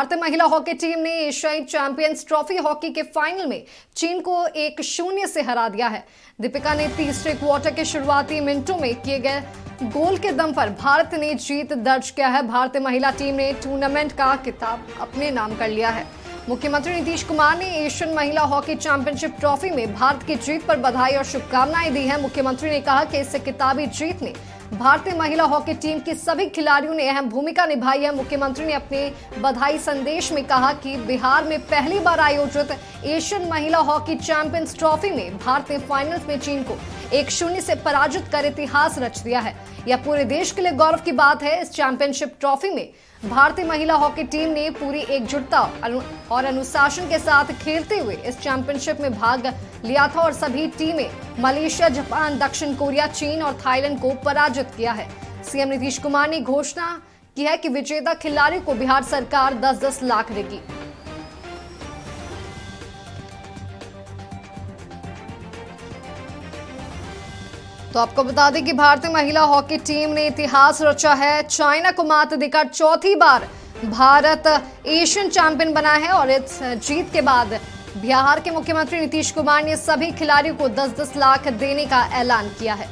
भारतीय महिला hockey team ने एशियाई चैंपियंस ट्रॉफी हॉकी के फाइनल में चीन को 1-0 से हरा दिया है। दीपिका ने तीसरे क्वार्टर के शुरुआती मिनटों में किए गए गोल के दम पर भारत ने जीत दर्ज किया है। भारतीय महिला टीम ने टूर्नामेंट का खिताब अपने नाम कर लिया है। मुख्यमंत्री नीतीश कुमार ने एशियन महिला हॉकी चैंपियनशिप ट्रॉफी में भारत की जीत पर बधाई और शुभकामनाएं दी हैं। मुख्यमंत्री ने कहा कि इस किताबी जीत ने भारतीय महिला हॉकी टीम की सभी खिलाड़ियों ने अहम भूमिका निभाई है। मुख्यमंत्री ने अपने बधाई संदेश में कहा कि बिहार में पहली बार आयोजित एशियन महिला हॉकी चैंपियंस ट्रॉफी में भारत ने फाइनल्स में चीन को 1-0 से पराजित कर इतिहास रच दिया है। यह पूरे देश के लिए गौरव की बात है। इस चैंपियनशिप ट्रॉफी में भारतीय महिला हॉकी टीम ने पूरी एकजुटता और अनुशासन के साथ खेलते हुए इस चैंपियनशिप में भाग लिया था और सभी टीमें मलेशिया, जापान, दक्षिण कोरिया, चीन और थाईलैंड को पराजित किया है। सीएम नीतीश कुमार ने घोषणा की है कि विजेता खिलाड़ियों को बिहार सरकार 10-10 लाख देगी। तो आपको बता दें कि भारतीय महिला हॉकी टीम ने इतिहास रचा है। चाइना को मात देकर चौथी बार भारत एशियन चैंपियन बना है और इस जीत के बाद बिहार के मुख्यमंत्री नीतीश कुमार ने सभी खिलाड़ियों को 10-10 लाख देने का ऐलान किया है।